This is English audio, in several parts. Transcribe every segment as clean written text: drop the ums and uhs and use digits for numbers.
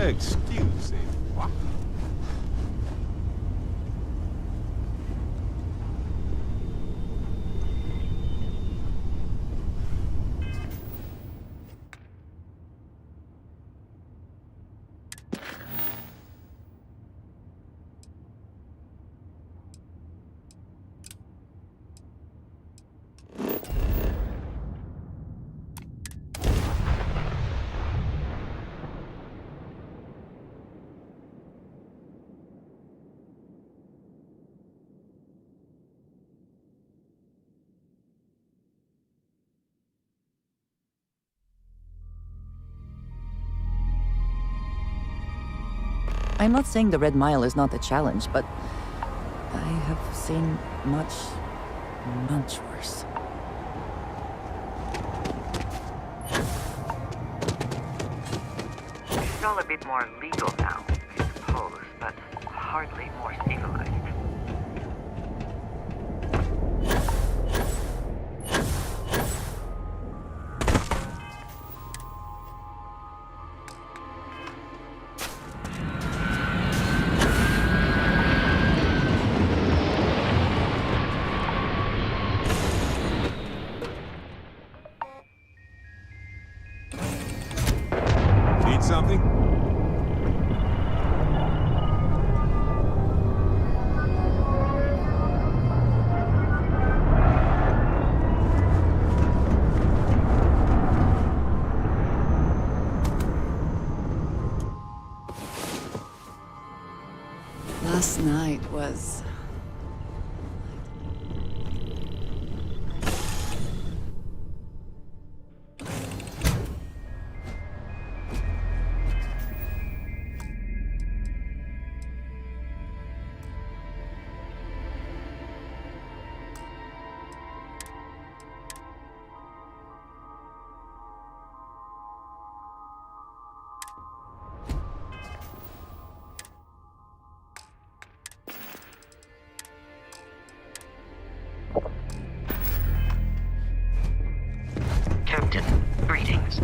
Excuse me. What? I'm not saying the Red Mile is not a challenge, but I have seen much, much worse. It's all a bit more legal now, I suppose, but hardly more civilized. Need something? Last night was... Captain, greetings.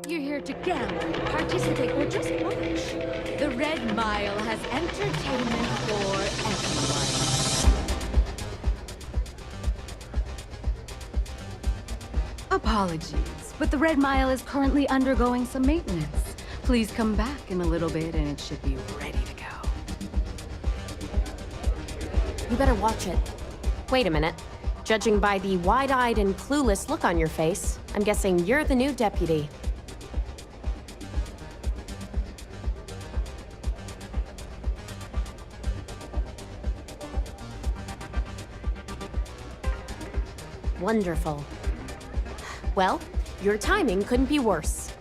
You're here to gamble, participate, or just watch. The Red Mile has entertainment for everyone. Apologies, but the Red Mile is currently undergoing some maintenance. Please come back in a little bit and it should be ready to go. You better watch it. Wait a minute. Judging by the wide-eyed and clueless look on your face, I'm guessing you're the new deputy. Wonderful. Well, your timing couldn't be worse.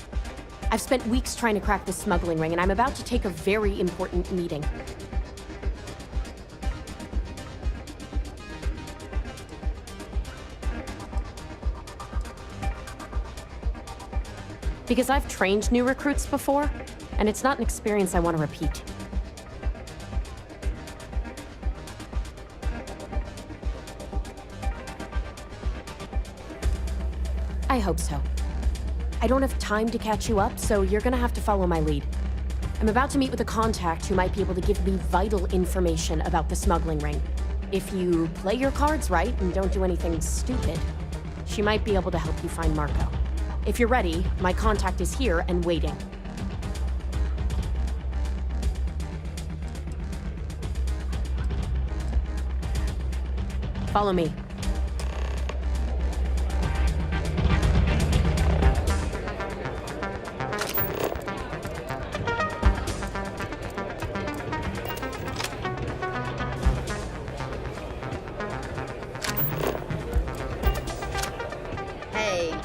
I've spent weeks trying to crack this smuggling ring, and I'm about to take a very important meeting. Because I've trained new recruits before, and it's not an experience I want to repeat. I hope so. I don't have time to catch you up, so you're gonna have to follow my lead. I'm about to meet with a contact who might be able to give me vital information about the smuggling ring. If you play your cards right and don't do anything stupid, she might be able to help you find Marco. If you're ready, my contact is here and waiting. Follow me.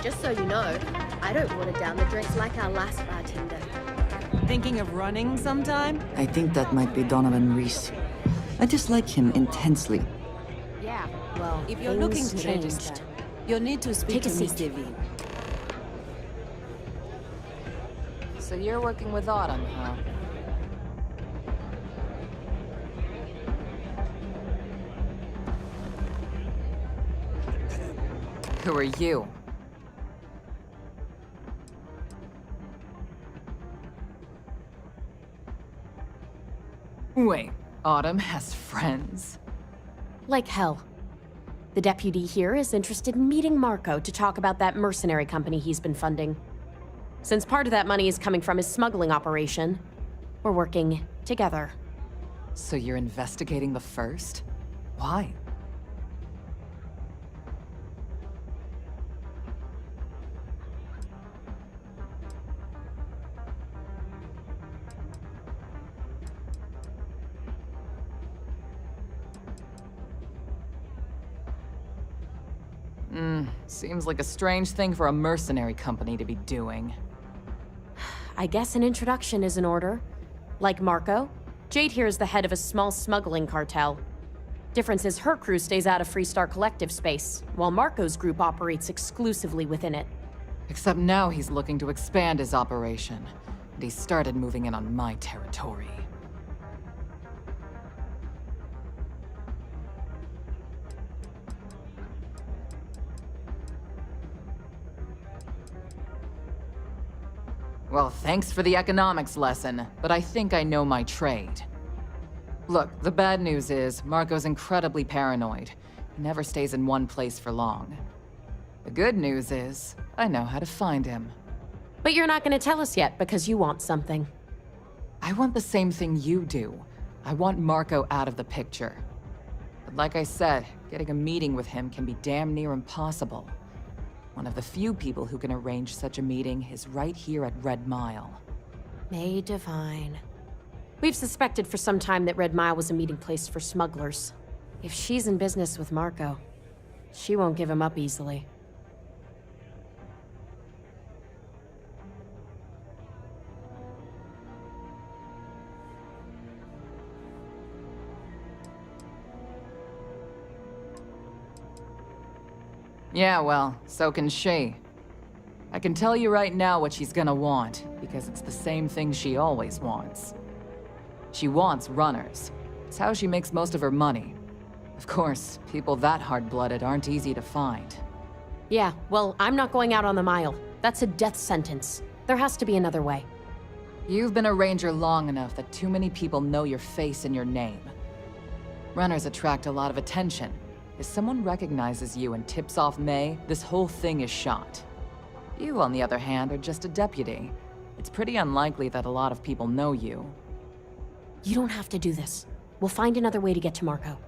just so you know, I don't water down the drinks like our last bartender. Thinking of running sometime? I think that might be Donovan Reese. I dislike him intensely. Yeah, well, If you're looking things to changed. register, you'll need to speak Take a to Miss seat. Devine. So you're working with Autumn, huh? Who are you? Wait, Autumn has friends? Like hell. The deputy here is interested in meeting Marco to talk about that mercenary company he's been funding. Since part of that money is coming from his smuggling operation, we're working together. So you're investigating the first? Why? Seems like a strange thing for a mercenary company to be doing. I guess an introduction is in order. Like Marco, Jade here is the head of a small smuggling cartel. Difference is her crew stays out of Freestar Collective space, while Marco's group operates exclusively within it. Except now he's looking to expand his operation, and he started moving in on my territory. Well, thanks for the economics lesson, but I think I know my trade. Look, the bad news is, Marco's incredibly paranoid. He never stays in one place for long. The good news is, I know how to find him. But you're not going to tell us yet because you want something. I want the same thing you do. I want Marco out of the picture. But like I said, getting a meeting with him can be damn near impossible. One of the few people who can arrange such a meeting is right here at Red Mile. May Divine. We've suspected for some time that Red Mile was a meeting place for smugglers. If she's in business with Marco, she won't give him up easily. Yeah, well, so can she. I can tell you right now what she's gonna want, because it's the same thing she always wants. She wants runners. It's how she makes most of her money. Of course, people that hard-blooded aren't easy to find. Yeah, well, I'm not going out on the mile. That's a death sentence. There has to be another way. You've been a ranger long enough that too many people know your face and your name. Runners attract a lot of attention. If someone recognizes you and tips off May, this whole thing is shot. You, on the other hand, are just a deputy. It's pretty unlikely that a lot of people know you. You don't have to do this. We'll find another way to get to Marco.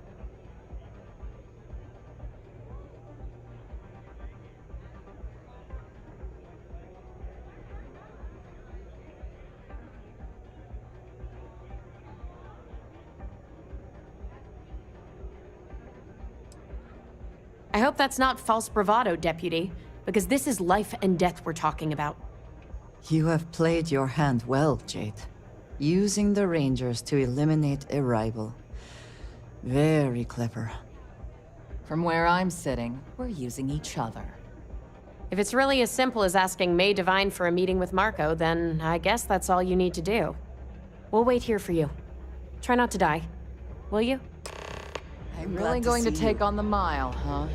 I hope that's not false bravado, Deputy, because this is life and death we're talking about. You have played your hand well, Jade. Using the Rangers to eliminate a rival. Very clever. From where I'm sitting, we're using each other. If it's really as simple as asking May Divine for a meeting with Marco, then I guess that's all you need to do. We'll wait here for you. Try not to die. Will you? I'm Really going to take on the mile, huh?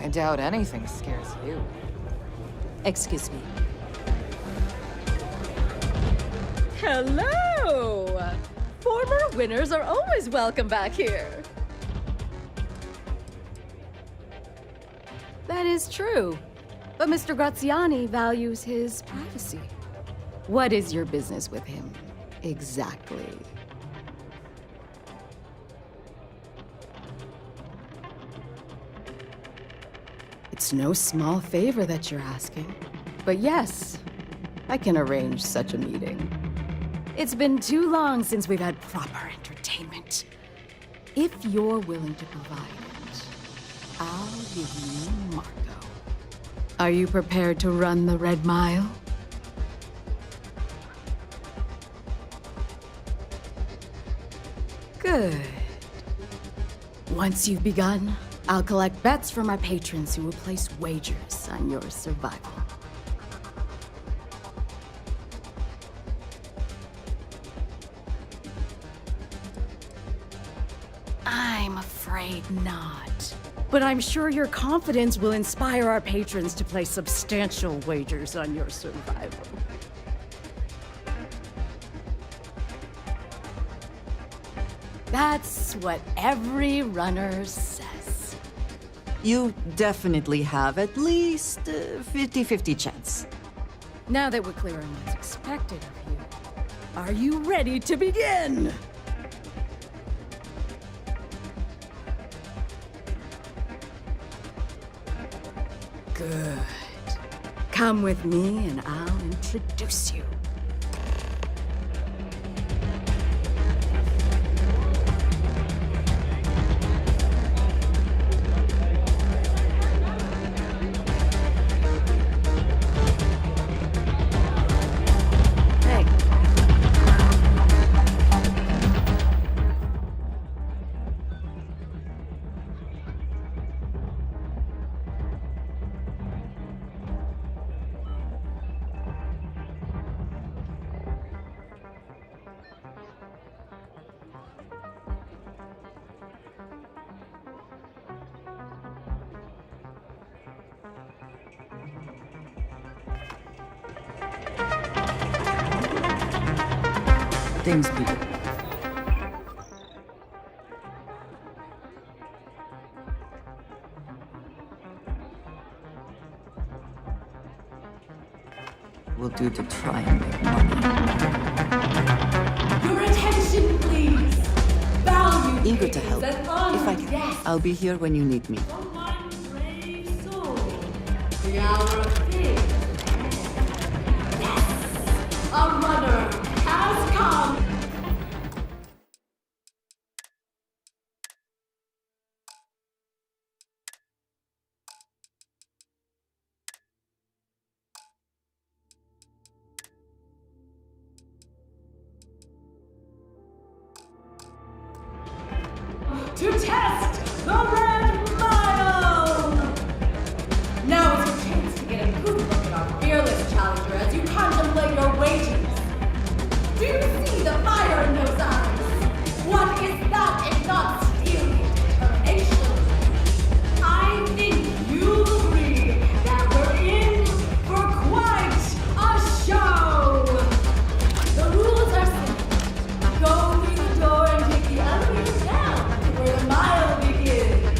doubt anything scares you. Excuse me. Hello! Former winners are always welcome back here. That is true. But Mr. Graziani values his privacy. What is your business with him, exactly? It's no small favor that you're asking. But yes, I can arrange such a meeting. It's been too long since we've had proper entertainment. If you're willing to provide it, I'll give you Marco. Are you prepared to run the Red Mile? Good. Once you've begun, I'll collect bets from our patrons who will place wagers on your survival. I'm afraid not. But I'm sure your confidence will inspire our patrons to place substantial wagers on your survival. That's what every runner says. You definitely have at least 50-50 chance. Now that we're clear on what's expected of you, are you ready to begin? Good. Come with me and I'll introduce you. Hey. Things people. We'll do to try and make money. Your attention, please. Value Eager to help. and honor If I can, guests I'll be here when you need me. from one brave soul. The hour of fear. Yes, a runner has come. To test the Red Mile! Now is your chance to get a good look at our fearless challenger as you contemplate your wagers. Do you see the fire in those eyes? What is that if not steely determination? I think you'll agree that we're in for quite a show! The rules are simple. Go through the door and take the elevator down to where the mile begins.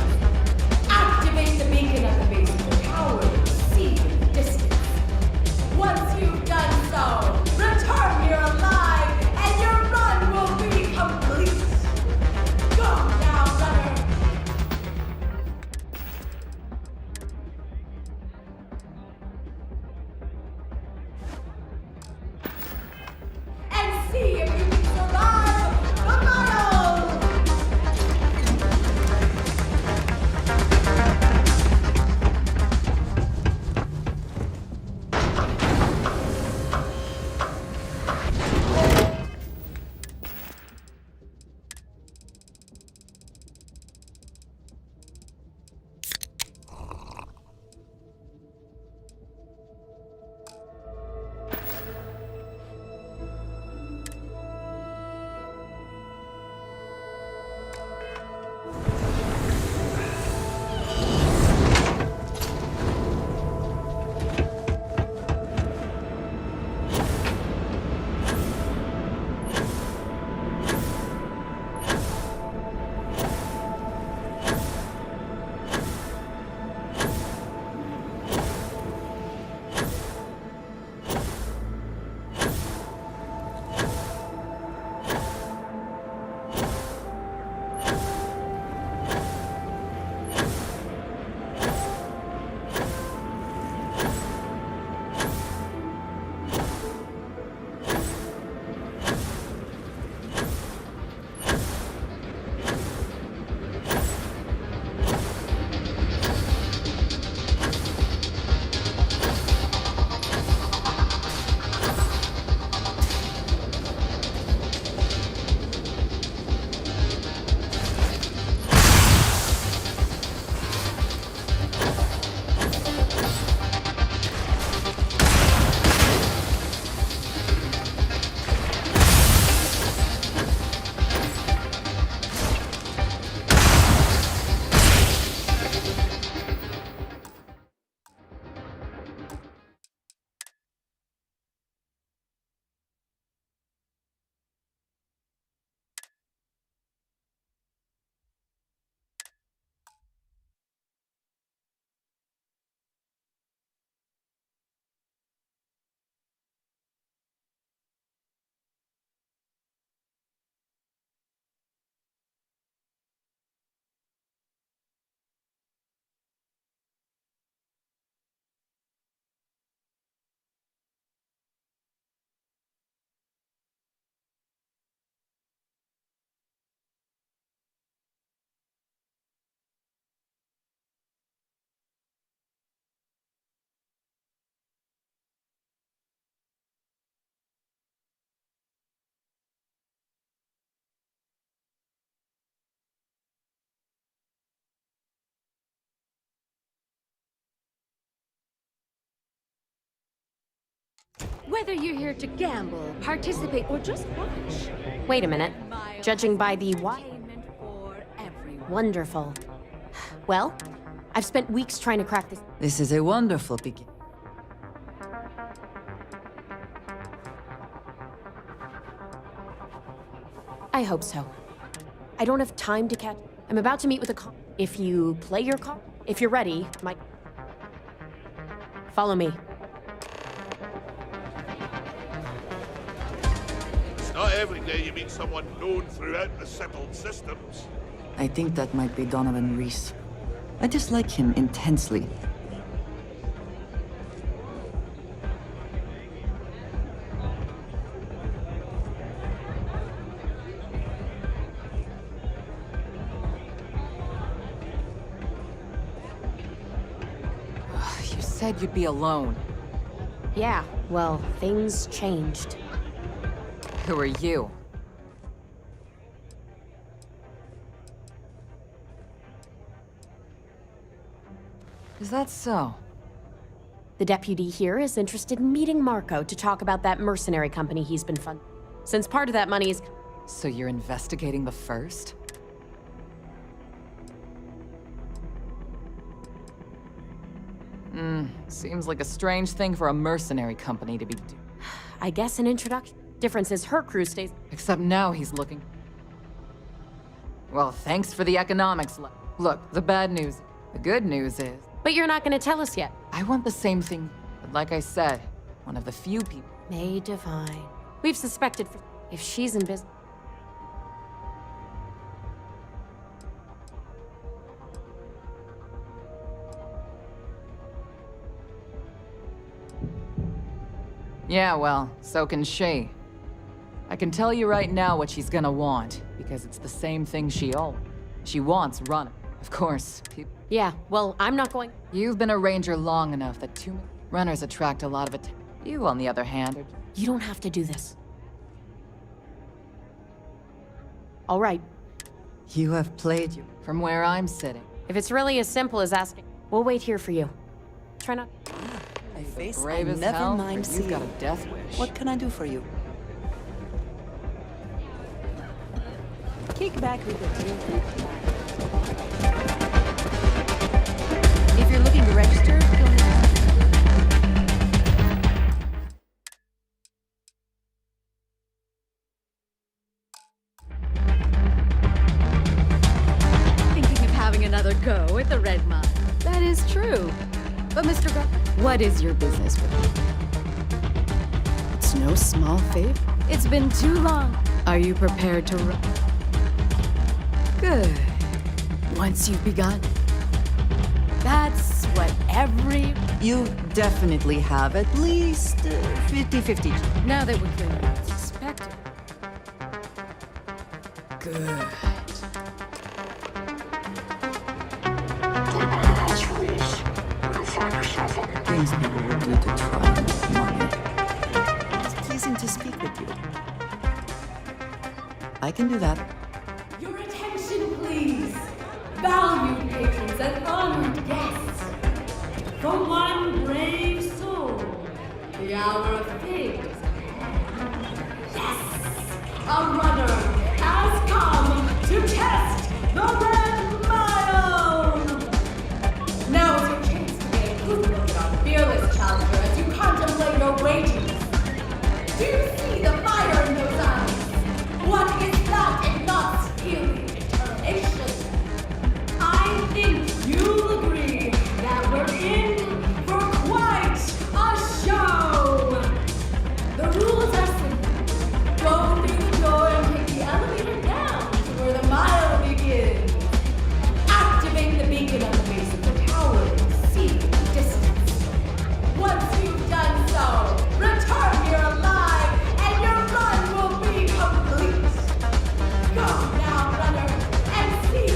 Whether you're here to gamble, participate, or just watch. Wait a minute. Judging by the what? Entertainment for everyone. Wonderful. Well, I've spent weeks trying to crack this. This is a wonderful beginning. I hope so. I don't have time to catch. I'm about to meet with a con. If you play your card, if you're ready, follow me. It's not every day you meet someone known throughout the settled systems. I think that might be Donovan Reese. I dislike him intensely. You said you'd be alone. Yeah, well, things changed. Who are you? Is that so? The deputy here is interested in meeting Marco to talk about that mercenary company he's been funding. Since part of that money is... So you're investigating the first? Seems like a strange thing for a mercenary company to be doing. I guess an introduction. Difference is her crew stays... Except now he's looking... Well, thanks for the economics. Look, the bad news. The good news is... But you're not gonna tell us yet. I want the same thing, but like I said, one of the few people... May Divine. We've suspected for... If she's in business... Yeah, well, so can she. I can tell you right now what she's gonna want, because it's the same thing she wants running. Of course, people... Yeah, well, I'm not going... You've been a ranger long enough that too many runners attract a lot of attention. You, on the other hand, are... You don't have to do this. All right. You have played your... From where I'm sitting. If it's really as simple as asking, we'll wait here for you. Try not... A face I Brave as never hell, mind but seeing. you've got a death wish. What can I do for you? Kick back with the drink. If you're looking to register, go ahead. Thinking of having another go at the red mine. That is true. But Mr. What is your business with me? It's no small favor. It's been too long. Are you prepared to run? Good. Once you've begun, that's what every... You definitely have at least 50-50. Now that we're clear on what's suspected. Good. Things people would do to try and make money. It's pleasing to speak with you. I can do that. Your attention, please. Valued patrons and honored guests. For one brave soul, the hour of fate is ahead. Yes! A runner has come to test the Red Mile! Now is your chance to get a good look at our fearless challenger as you contemplate your wages. Do you see the fire in those eyes? What is that if not steely determination? I think you'll agree that we're in for quite a show! The rules are simple. Go through the door and take the elevator down to where the mile begins. Activate the beacon on the base of the tower and see the distance. Once you've done so, return here alive and your run will be complete. Go now, runner, and see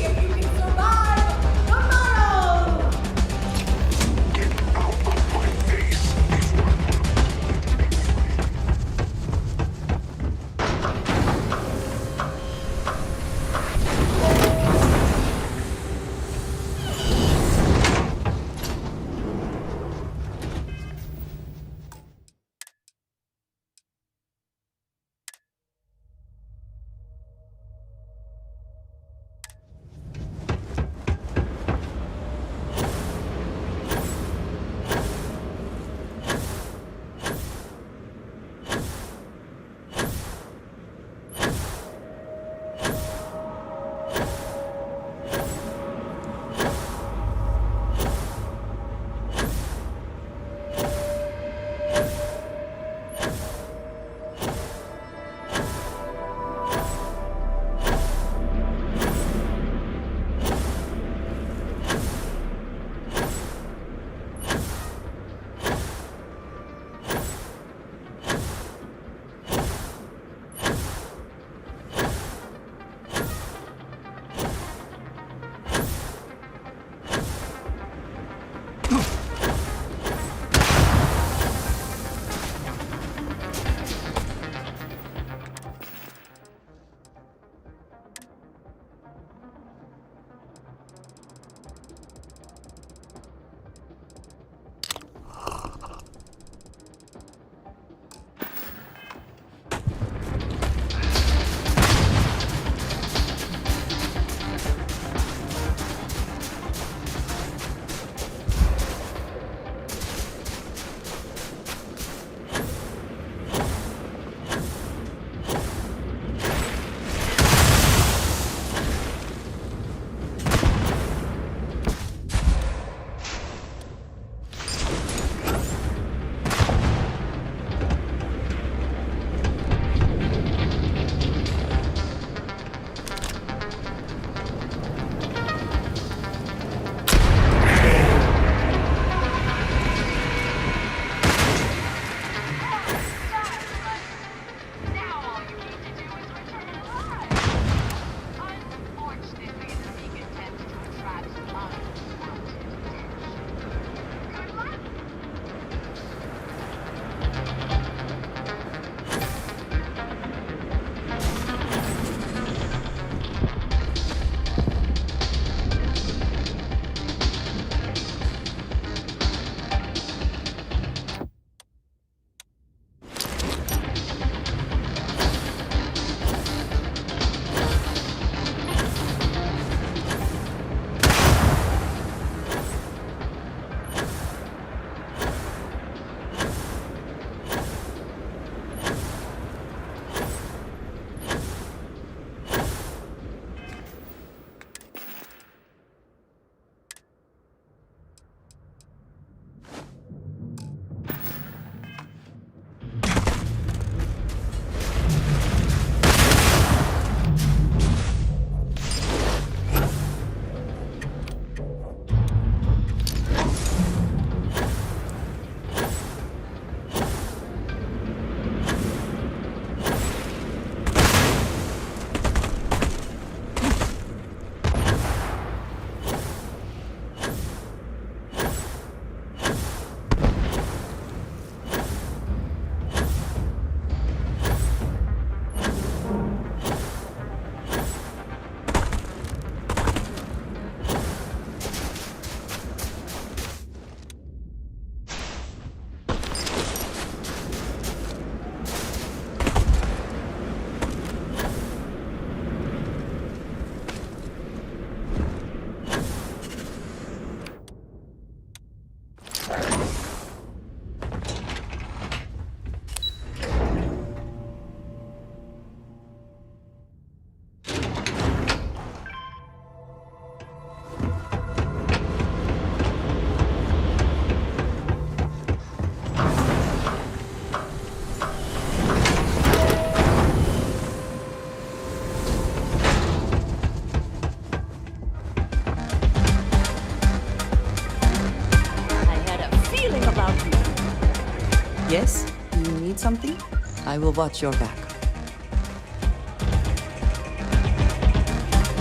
I will watch your back.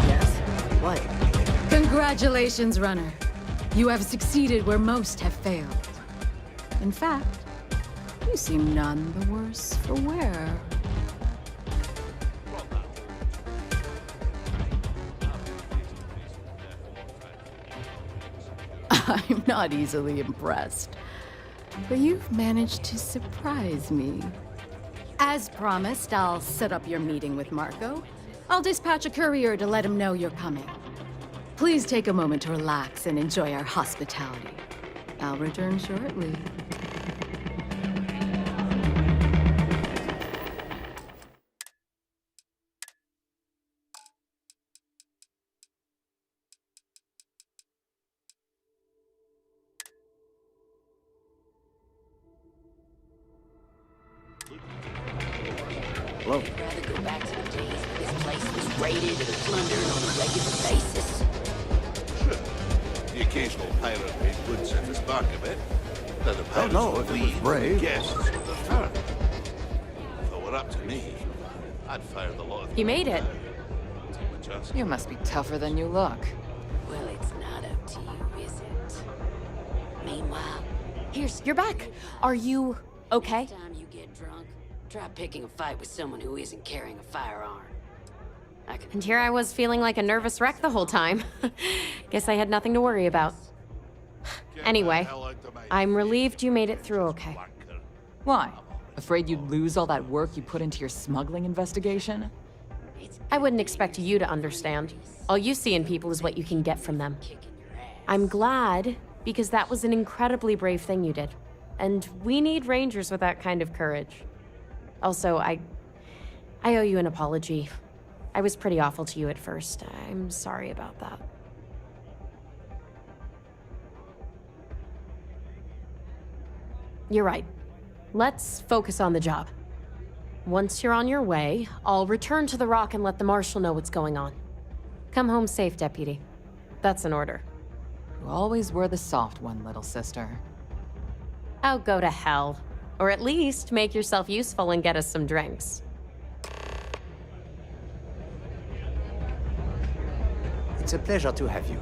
Yes? What? Congratulations, runner. You have succeeded where most have failed. In fact, you seem none the worse for wear. I'm not easily impressed, but you've managed to surprise me. As promised, I'll set up your meeting with Marco. I'll dispatch a courier to let him know you're coming. Please take a moment to relax and enjoy our hospitality. I'll return shortly. Hello. I'd rather go back to the days when this place was raided and plundered on a regular basis. Sure. The occasional pirate raid would set us back a bit. Then the pirates know would if it was leave, brave. guests would return. If it were up to me, I'd fire the lot of them. You made it. Take my chances. You must be tougher than you look. Well, it's not up to you, is it? Meanwhile, You're back. Are you okay? next time you get drunk, try picking a fight with someone who isn't carrying a firearm. I can And here I was feeling like a nervous wreck the whole time. Guess I had nothing to worry about. Get Anyway, the hell out of my I'm face, relieved you made it through okay. wanker. Why? Afraid you'd lose all that work you put into your smuggling investigation? I wouldn't expect you to understand. All you see in people is what you can get from them. I'm glad, because that was an incredibly brave thing you did. And we need rangers with that kind of courage. Also, I owe you an apology. I was pretty awful to you at first. I'm sorry about that. You're right. Let's focus on the job. Once you're on your way, I'll return to the Rock and let the Marshal know what's going on. Come home safe, Deputy. That's an order. You always were the soft one, little sister. Oh, go to hell. Or at least make yourself useful and get us some drinks. It's a pleasure to have you.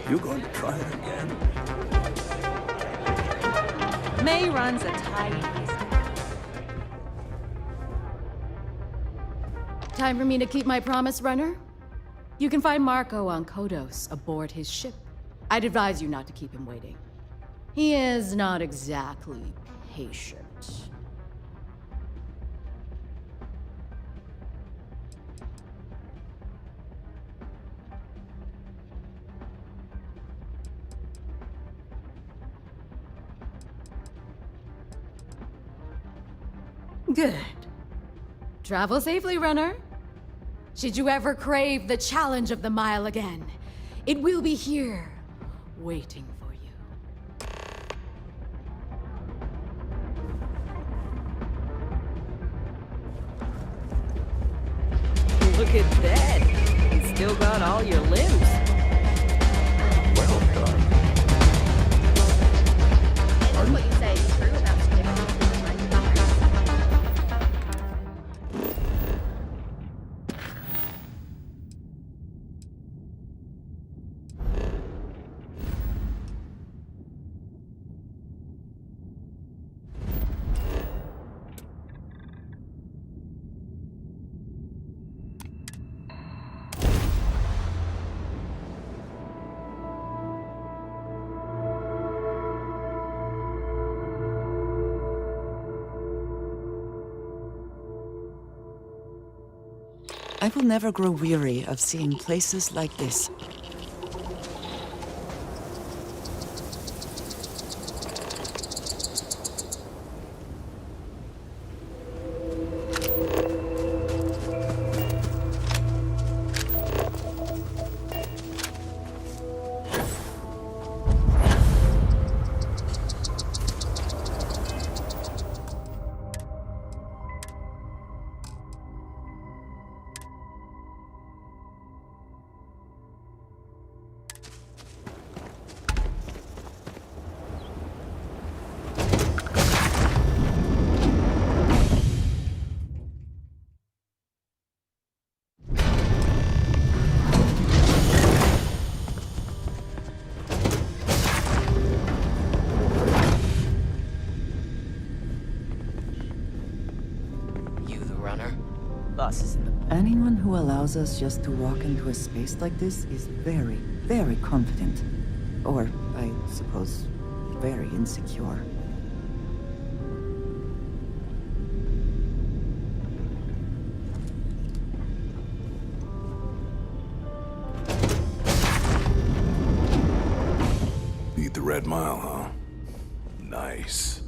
You going to try it again? May runs a tight business. Time for me to keep my promise, runner? You can find Marco on Kodos aboard his ship. I'd advise you not to keep him waiting. He is not exactly patient. Good. Travel safely, runner. Should you ever crave the challenge of the mile again, it will be here, waiting for you. Look at that. You still got all your limbs. Well done. If what you say is true about I will never grow weary of seeing places like this. allows us just to walk into a space like this is very, very confident. Or, I suppose, very insecure. Beat the Red Mile, huh? Nice.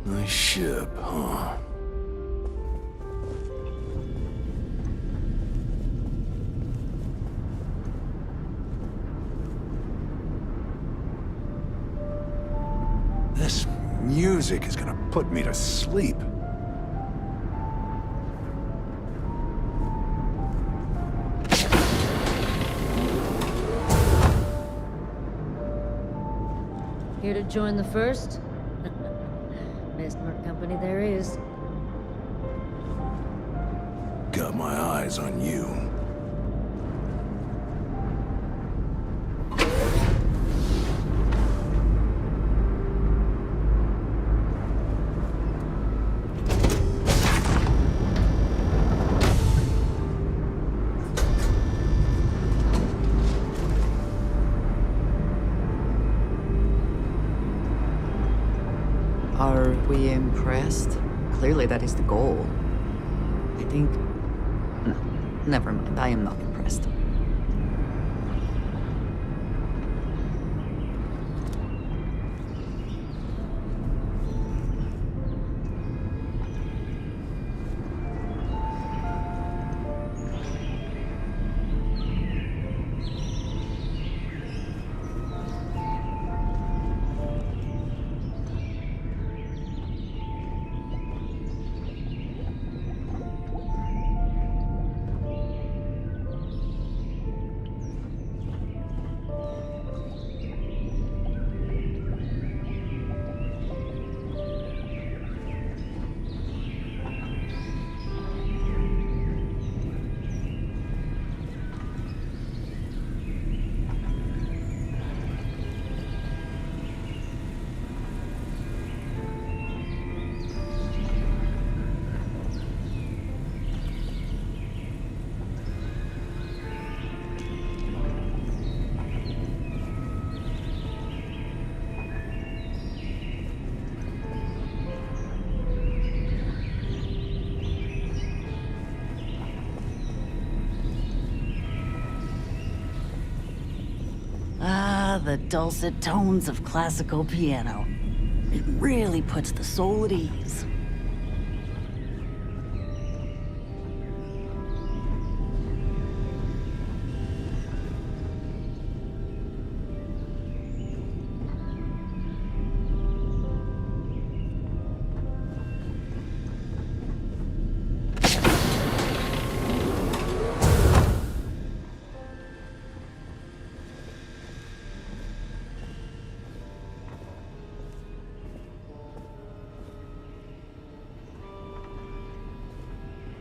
Nice ship, huh? This music is gonna put me to sleep. Here to join the first? Best merc company there is. Got my eyes on you. Are we impressed? Clearly that is the goal. I think... No, never mind. I am not impressed. Ah, the dulcet tones of classical piano. It really puts the soul at ease.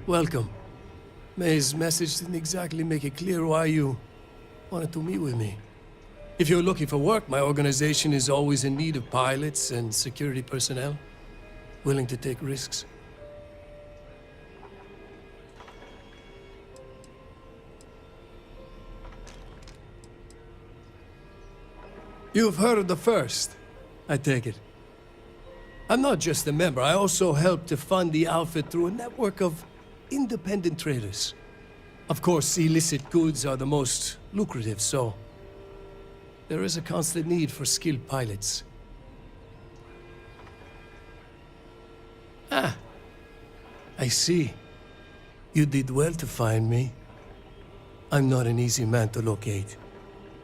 Welcome. May's message didn't exactly make it clear why you wanted to meet with me. If you're looking for work, my organization is always in need of pilots and security personnel, willing to take risks. You've heard of the First, I take it. I'm not just a member, I also help to fund the outfit through a network of independent traders. Of course, illicit goods are the most lucrative, so there is a constant need for skilled pilots. Ah, I see. You did well to find me. I'm not an easy man to locate.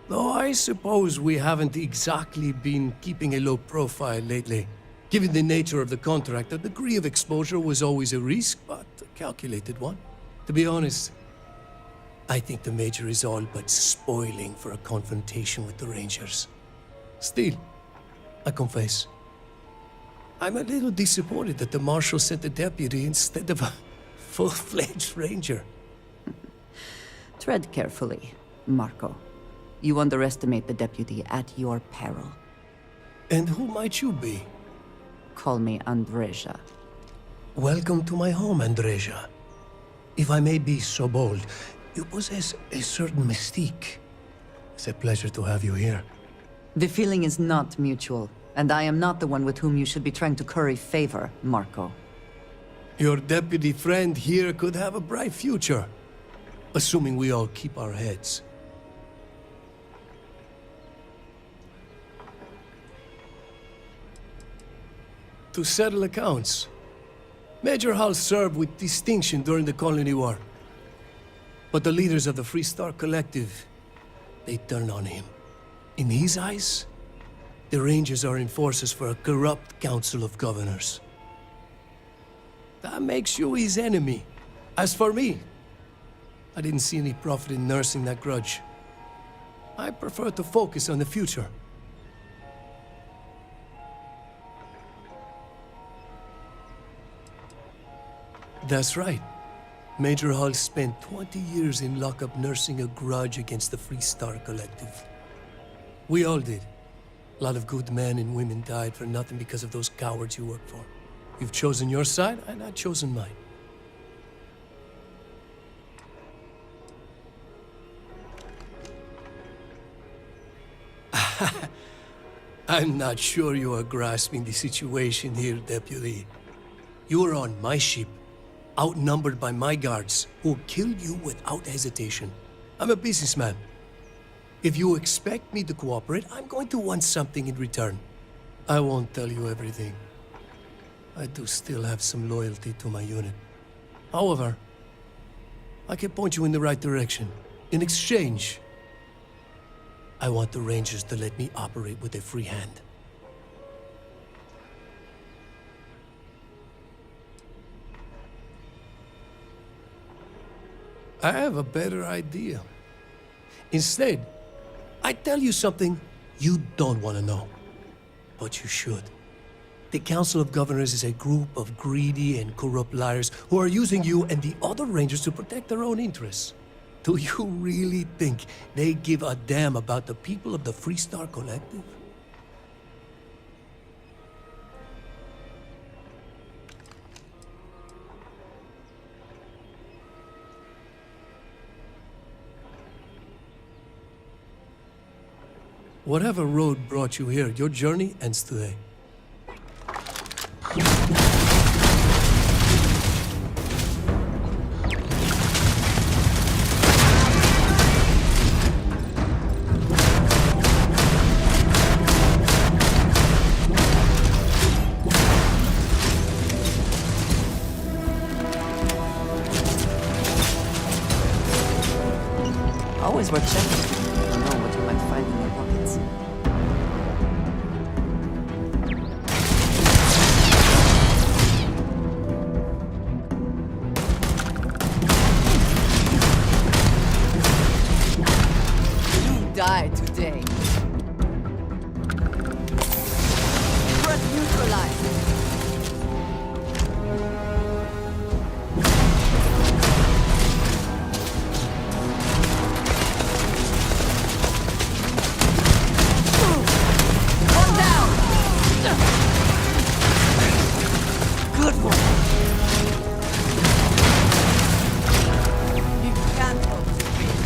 Though I suppose we haven't exactly been keeping a low profile lately. Given the nature of the contract, a degree of exposure was always a risk, but a calculated one. To be honest, I think the Major is all but spoiling for a confrontation with the Rangers. Still, I confess, I'm a little disappointed that the Marshal sent a deputy instead of a full-fledged Ranger. Tread carefully, Marco. You underestimate the deputy at your peril. And who might you be? Call me Andreja. Welcome to my home, Andreja. If I may be so bold, you possess a certain mystique. It's a pleasure to have you here. The feeling is not mutual, and I am not the one with whom you should be trying to curry favor, Marco. Your deputy friend here could have a bright future, assuming we all keep our heads. To settle accounts, Major Hall served with distinction during the Colony War. But the leaders of the Freestar Collective, they turned on him. In his eyes, the Rangers are enforcers for a corrupt Council of Governors. That makes you his enemy. As for me, I didn't see any profit in nursing that grudge. I prefer to focus on the future. That's right. Major Hall spent 20 years in lockup nursing a grudge against the Freestar Collective. We all did. A lot of good men and women died for nothing because of those cowards you work for. You've chosen your side, and I've chosen mine. I'm not sure you are grasping the situation here, Deputy. You are on my ship, outnumbered by my guards, who killed you without hesitation. I'm a businessman. If you expect me to cooperate, I'm going to want something in return. I won't tell you everything. I do still have some loyalty to my unit. However, I can point you in the right direction. In exchange, I want the Rangers to let me operate with a free hand. I have a better idea. Instead, I tell you something you don't want to know. But you should. The Council of Governors is a group of greedy and corrupt liars who are using you and the other Rangers to protect their own interests. Do you really think they give a damn about the people of the Freestar Collective? Whatever road brought you here, your journey ends today. Always worth checking. You don't know what you might find in your pockets. You die today. Threat neutralized. Good one. You can't hope to beat.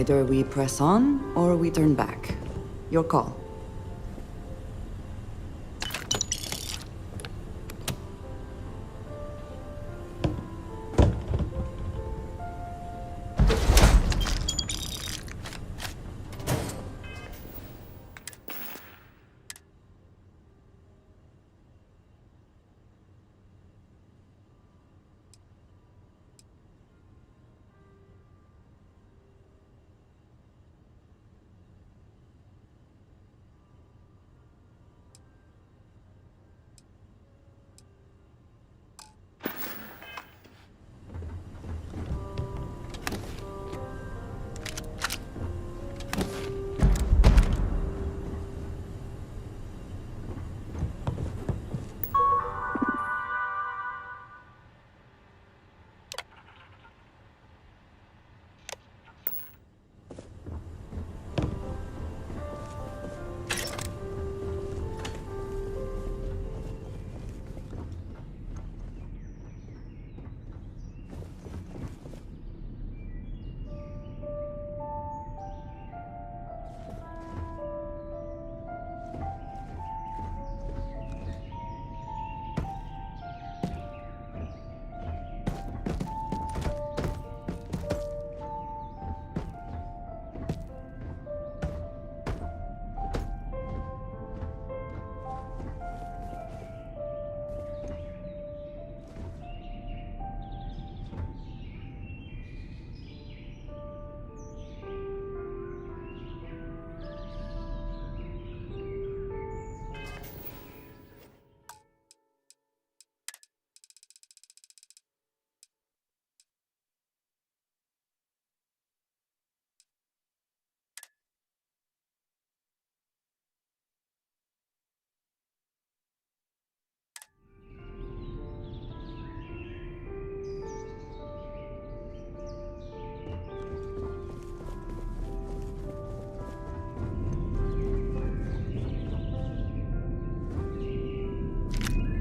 Either we press on, or we turn back. Your call.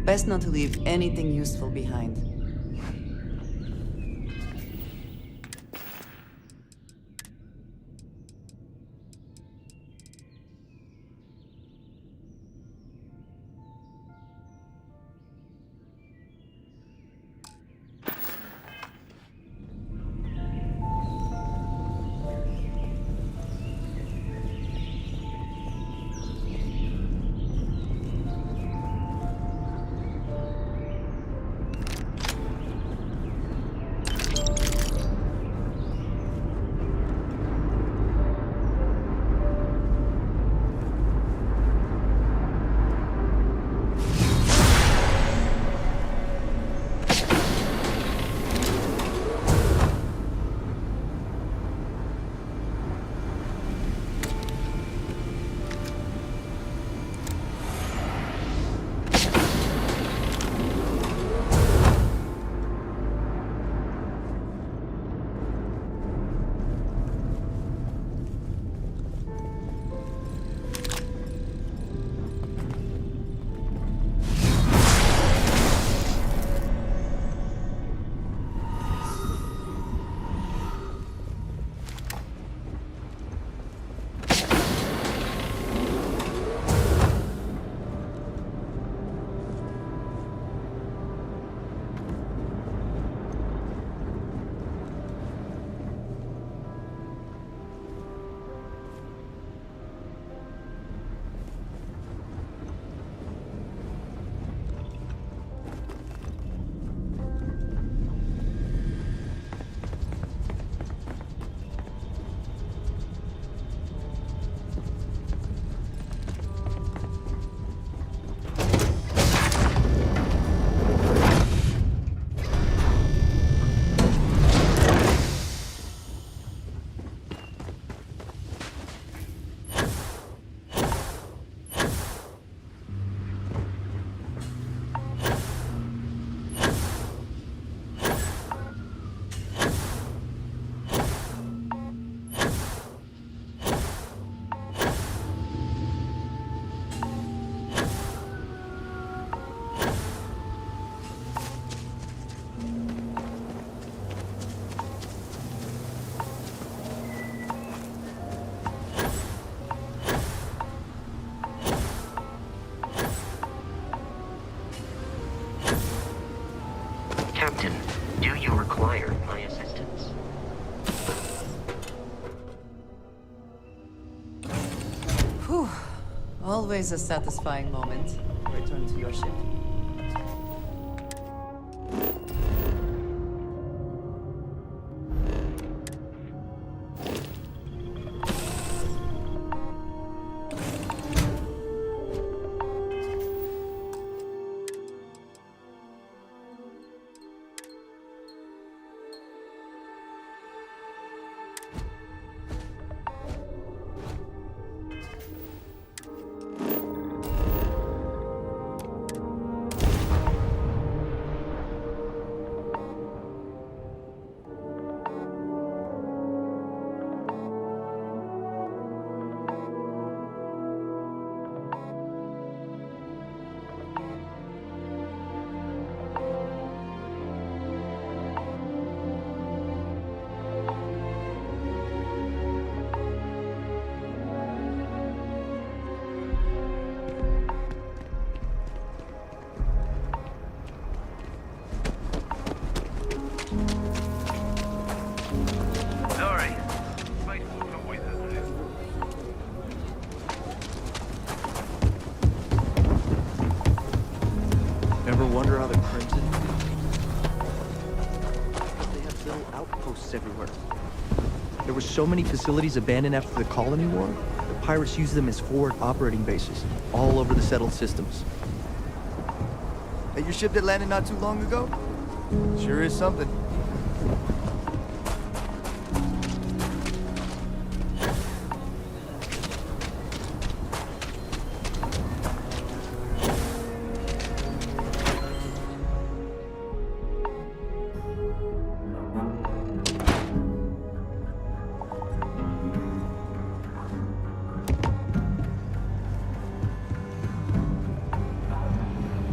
Best not to leave anything useful behind. require my assistance. Whew. Always a satisfying moment. Return to your ship. Ever wonder how the Crimson? They have little outposts everywhere. There were so many facilities abandoned after the Colony War, the pirates used them as forward operating bases, all over the settled systems. Hey, your ship that landed not too long ago? Sure is something.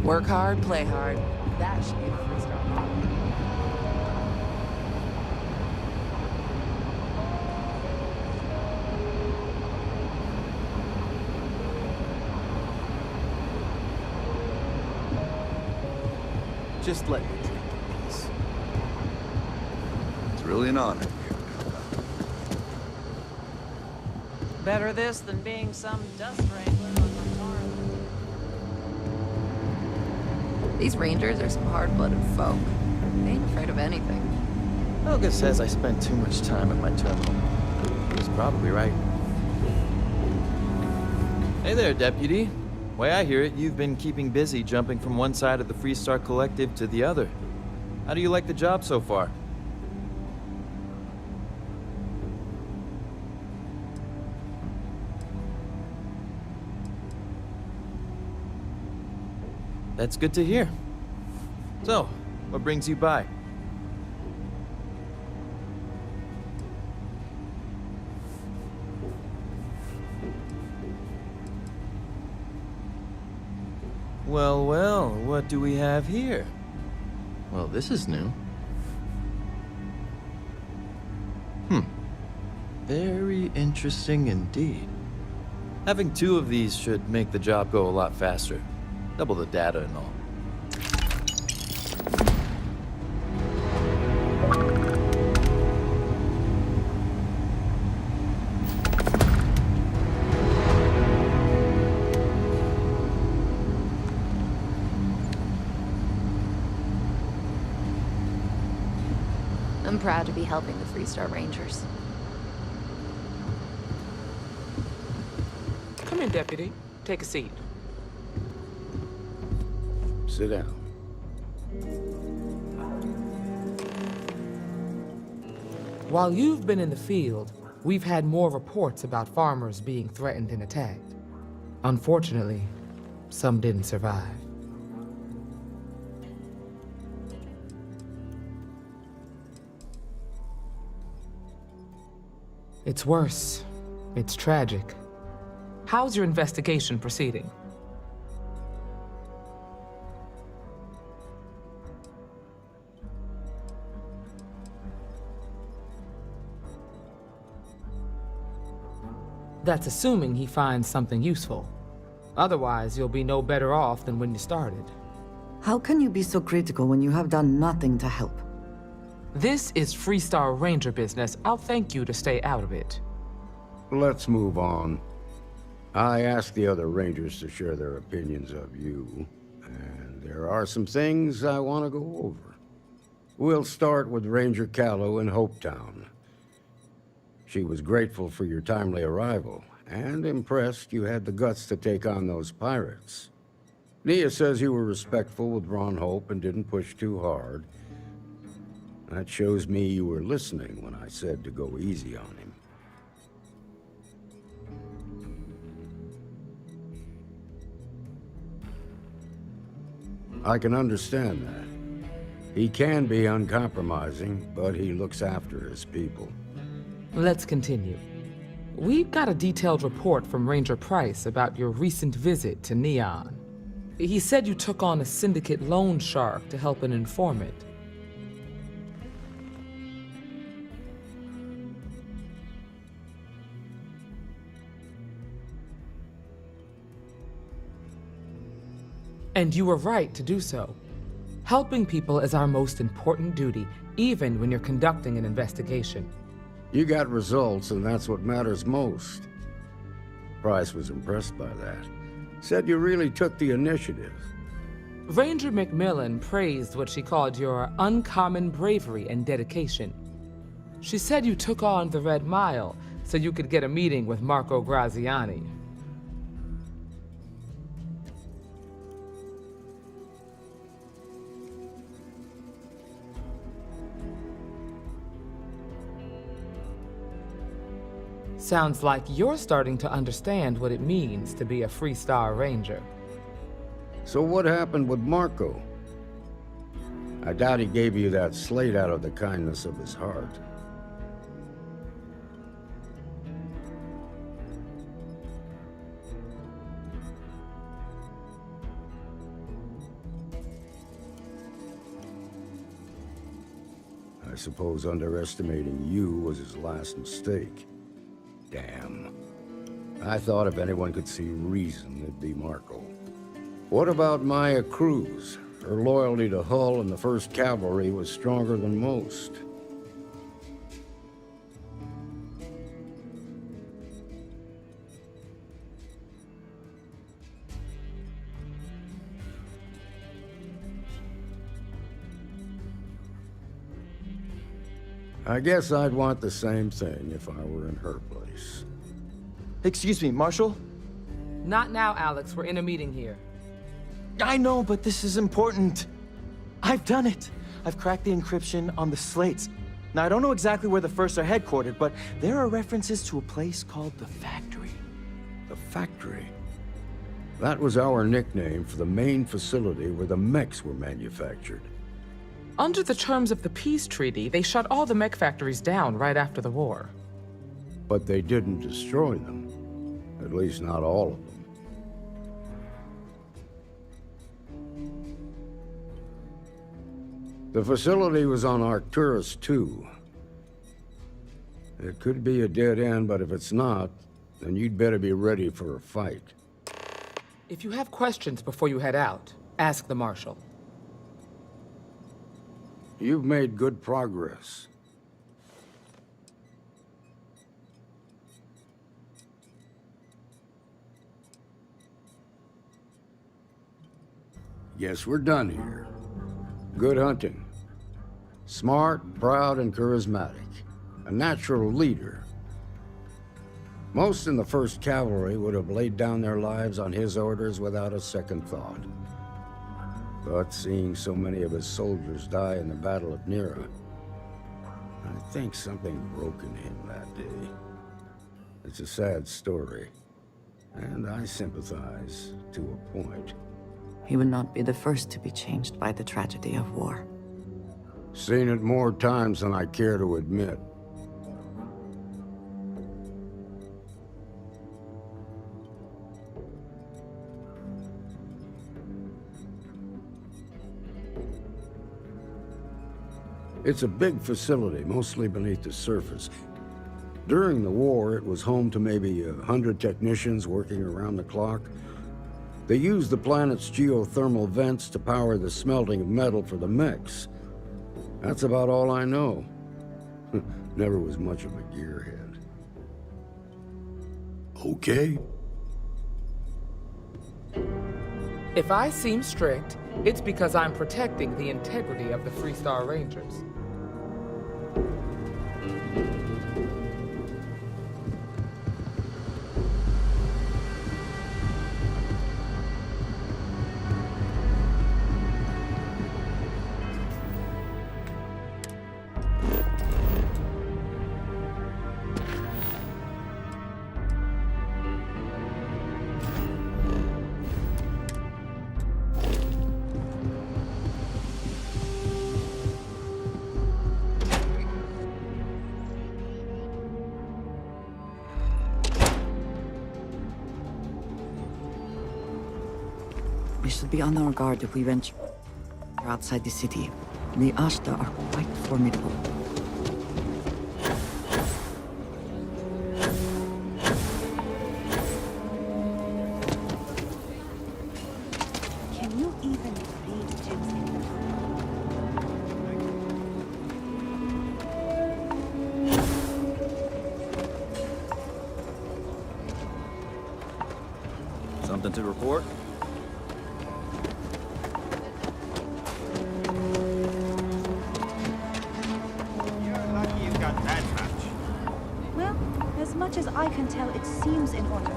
Work hard, play hard. That should be the Freestar model. Just let me take the piece. It's really an honor. Better this than being some dust wrangler on Mars. These Rangers are some hard-blooded folk. They ain't afraid of anything. Helga says I spend too much time at my terminal. He's probably right. Hey there, Deputy. Way I hear it, you've been keeping busy jumping from one side of the Freestar Collective to the other. How do you like the job so far? That's good to hear. So, what brings you by? Well, well, what do we have here? Well, this is new. Very interesting indeed. Having two of these should make the job go a lot faster. Double the data and all. I'm proud to be helping the Freestar Rangers. Come in, Deputy. Take a seat. Sit down. While you've been in the field, we've had more reports about farmers being threatened and attacked. Unfortunately, some didn't survive. It's worse. It's tragic. How's your investigation proceeding? That's assuming he finds something useful. Otherwise, you'll be no better off than when you started. How can you be so critical when you have done nothing to help? This is Freestar Ranger business. I'll thank you to stay out of it. Let's move on. I asked the other Rangers to share their opinions of you, and there are some things I want to go over. We'll start with Ranger Callow in Hopetown. She was grateful for your timely arrival, and impressed you had the guts to take on those pirates. Nia says you were respectful with Ron Hope and didn't push too hard. That shows me you were listening when I said to go easy on him. I can understand that. He can be uncompromising, but he looks after his people. Let's continue. We've got a detailed report from Ranger Price about your recent visit to Neon. He said you took on a syndicate loan shark to help an informant. And you were right to do so. Helping people is our most important duty, even when you're conducting an investigation. You got results, and that's what matters most. Price was impressed by that. Said you really took the initiative. Ranger McMillan praised what she called your uncommon bravery and dedication. She said you took on the Red Mile so you could get a meeting with Marco Graziani. Sounds like you're starting to understand what it means to be a Freestar Ranger. So what happened with Marco? I doubt he gave you that slate out of the kindness of his heart. I suppose underestimating you was his last mistake. Damn. I thought if anyone could see reason, it'd be Marco. What about Maya Cruz? Her loyalty to Hull and the 1st Cavalry was stronger than most. I guess I'd want the same thing if I were in her place. Excuse me, Marshal? Not now, Alex. We're in a meeting here. I know, but this is important. I've done it. I've cracked the encryption on the slates. Now, I don't know exactly where the First are headquartered, but there are references to a place called the Factory. The Factory? That was our nickname for the main facility where the mechs were manufactured. Under the terms of the peace treaty, they shut all the mech factories down right after the war. But they didn't destroy them. At least not all of them. The facility was on Arcturus 2. It could be a dead end, but if it's not, then you'd better be ready for a fight. If you have questions before you head out, ask the Marshal. You've made good progress. Guess we're done here. Good hunting. Smart, proud, and charismatic. A natural leader. Most in the 1st Cavalry would have laid down their lives on his orders without a second thought. But seeing so many of his soldiers die in the Battle of Nera, I think something broke in him that day. It's a sad story, and I sympathize to a point. He would not be the first to be changed by the tragedy of war. Seen it more times than I care to admit. It's a big facility, mostly beneath the surface. During the war, it was home to maybe 100 technicians working around the clock. They used the planet's geothermal vents to power the smelting of metal for the mechs. That's about all I know. Never was much of a gearhead. Okay. If I seem strict, it's because I'm protecting the integrity of the Freestar Rangers. We should be on our guard if we venture outside the city. The Ashta are quite formidable. Can you even read Jim's Something to report? Well, as much as I can tell, it seems in order.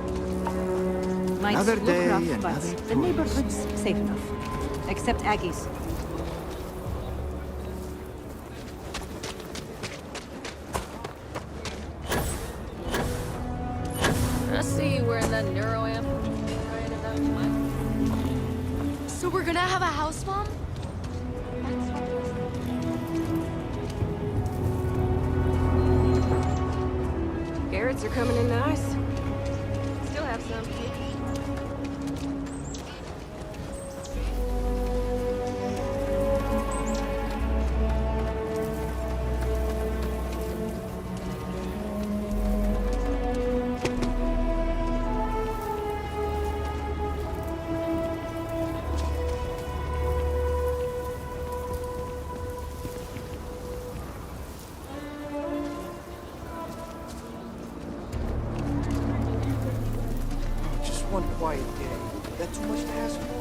Might Another look day, rough, another but the tourist. neighborhood's safe enough. Except Aggie's. I see you wearing that neuroamp. So we're gonna have a house bomb? Carrots are coming in nice. Still have some. Just one quiet day. That too much to ask for?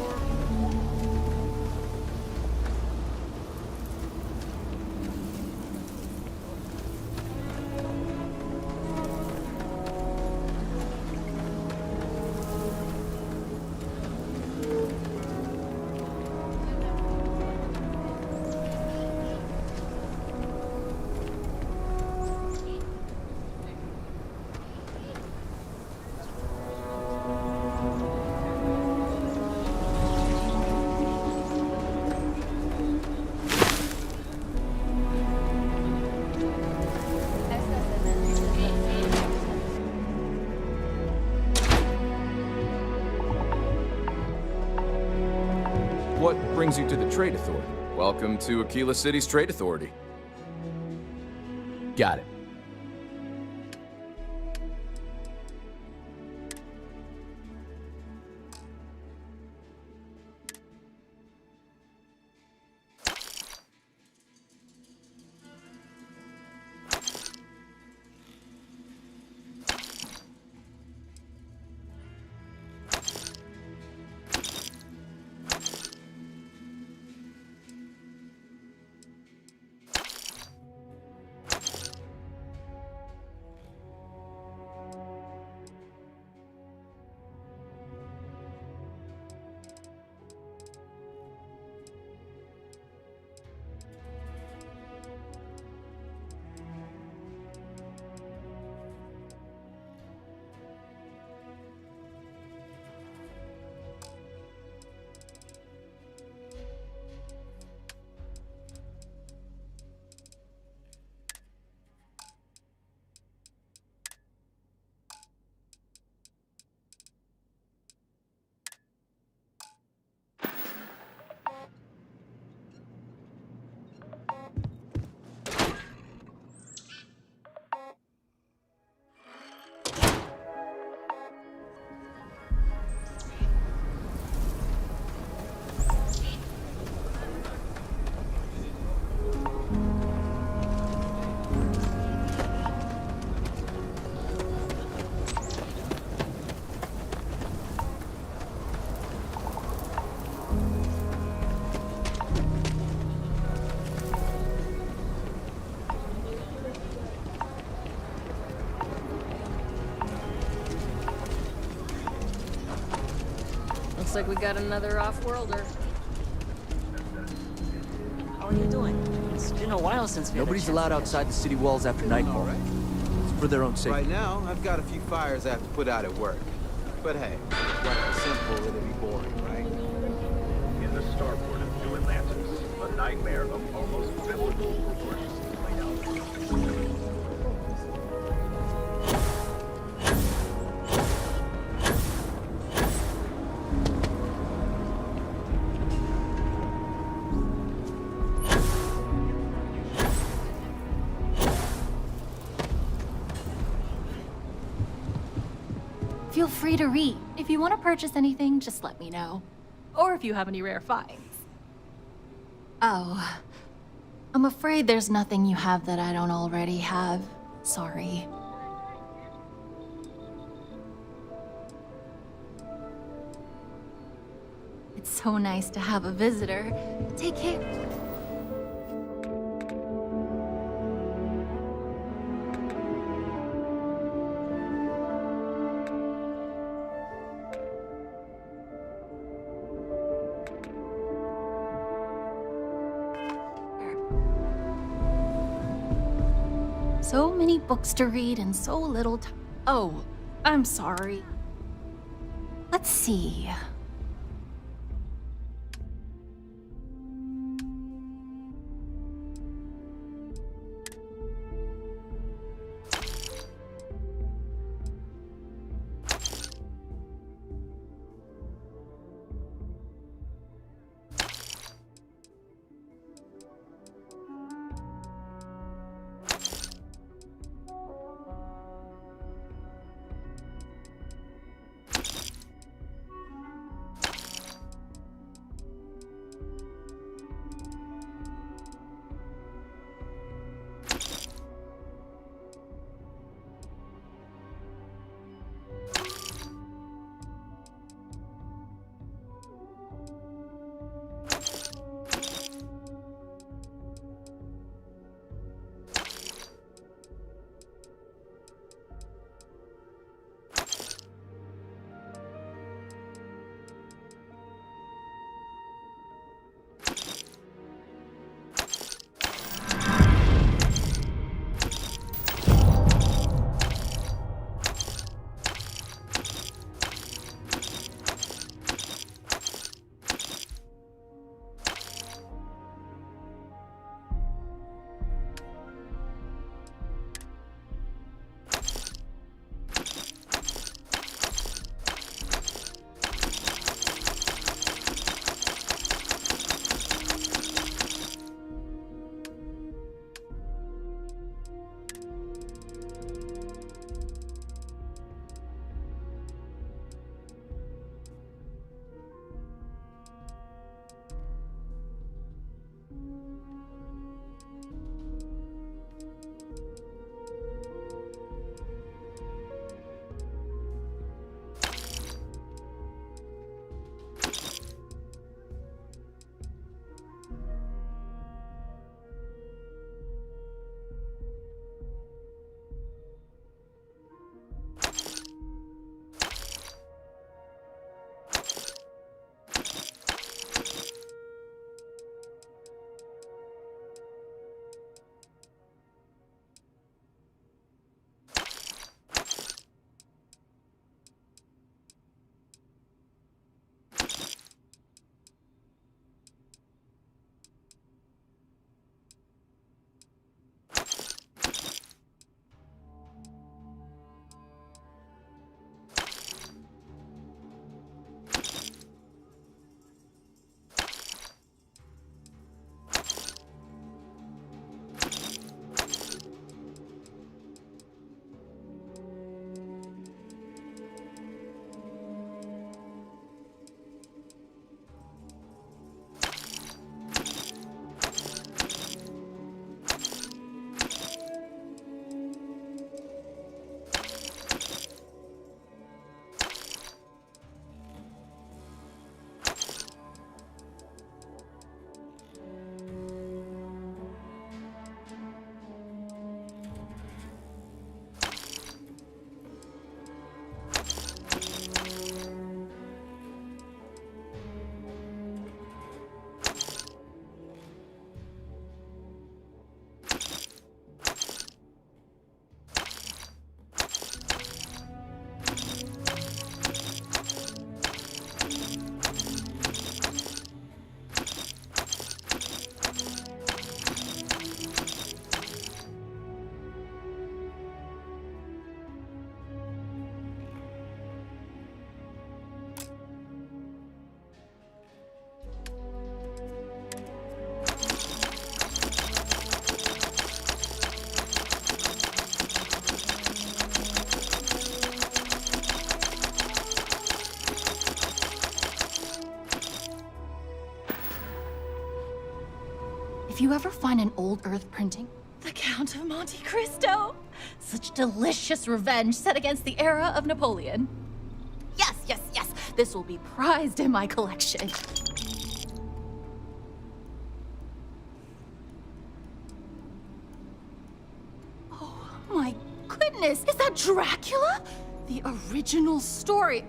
What brings you to the Trade Authority? Welcome to Aquila City's Trade Authority. Got it. like we got another off-worlder. How are you doing? It's been a while since we had a Nobody's chance allowed to outside the city walls after nightfall. It's for their own safety. Right now, I've got a few fires I have to put out at work. But hey, life is simple, it'll be boring, right? In the starport of New Atlantis, a nightmare of almost biblical proportions played out. Feel free to read. If you want to purchase anything, just let me know. Or if you have any rare finds. Oh. I'm afraid there's nothing you have that I don't already have. Sorry. It's so nice to have a visitor. Take care. So many books to read and so little time. Oh, I'm sorry. Let's see. if you ever find an old Earth printing, the Count of Monte Cristo. Such delicious revenge set against the era of Napoleon. Yes, yes, yes. This will be prized in my collection. Oh my goodness, is that Dracula? The original story.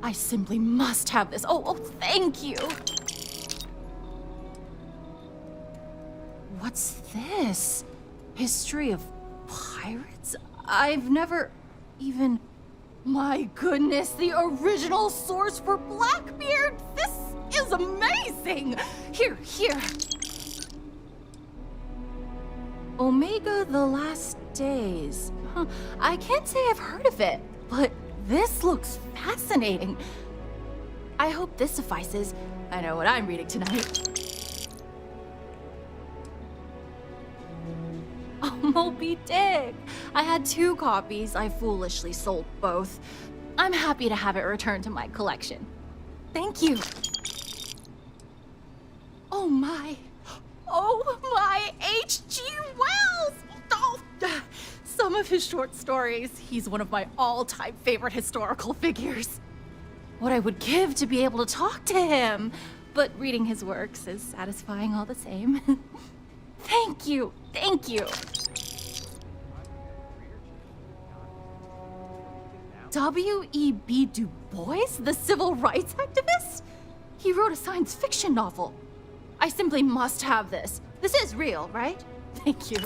I simply must have this. Oh, thank you. What's this? History of pirates? I've never even... My goodness, the original source for Blackbeard! This is amazing! Here. Omega the Last Days. Huh. I can't say I've heard of it, but this looks fascinating. I hope this suffices. I know what I'm reading tonight. Oh, Moby Dick! I had 2 copies. I foolishly sold both. I'm happy to have it returned to my collection. Thank you. Oh my H.G. Wells! Oh, some of his short stories. He's one of my all-time favorite historical figures. What I would give to be able to talk to him. But reading his works is satisfying all the same. Thank you. W.E.B. Du Bois, the civil rights activist? He wrote a science fiction novel. I simply must have this. This is real, right? Thank you. You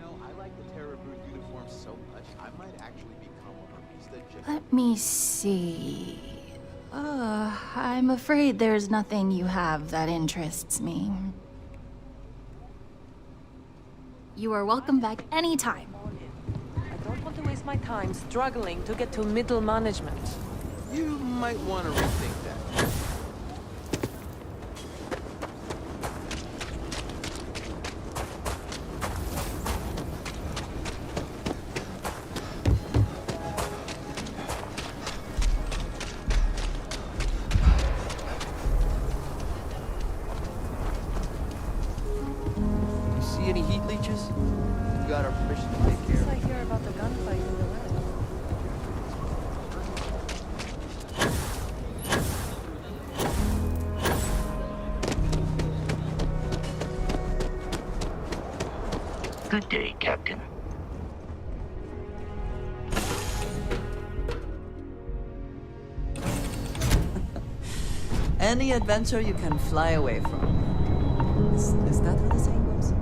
know, I like the Terror Brute uniform so much, I might actually become a Barista. Let me see. I'm afraid there's nothing you have that interests me. You are welcome back anytime. I don't want to waste my time struggling to get to middle management. You might want to rethink that. You see any heat leeches? You got our permission to take care of I it. hear about the gunfight in the west. Good day, Captain. Any adventure you can fly away from. Is that how the saying goes?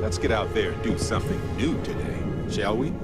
Let's get out there and do something new today, shall we?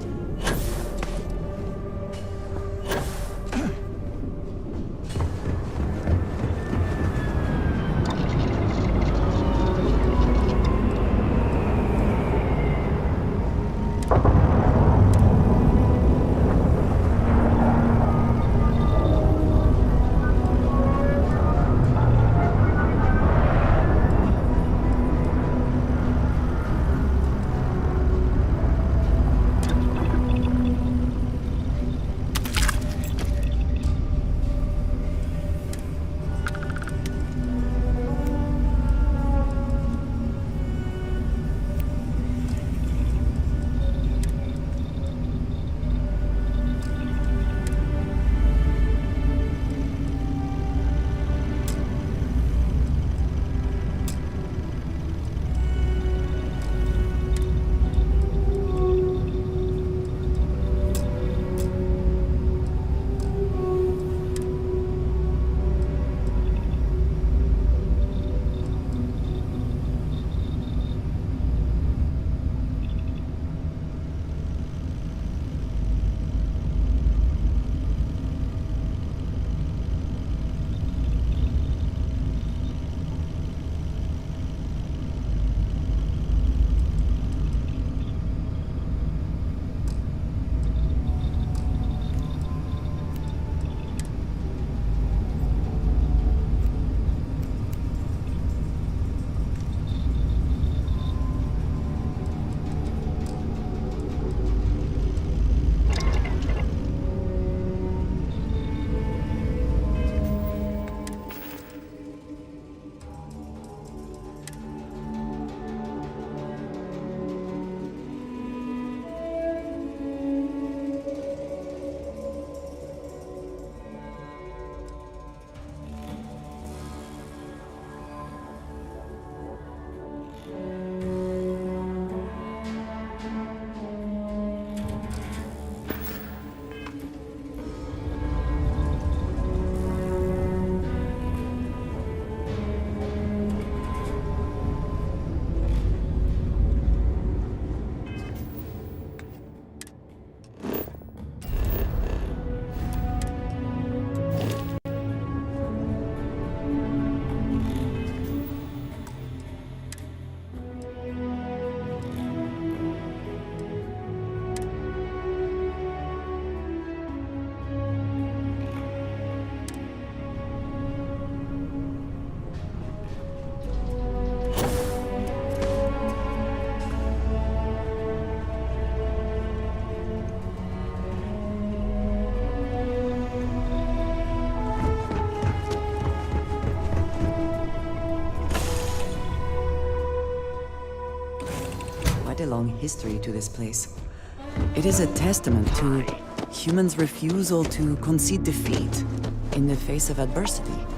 Quite a long history to this place. It is a testament to humans' refusal to concede defeat in the face of adversity.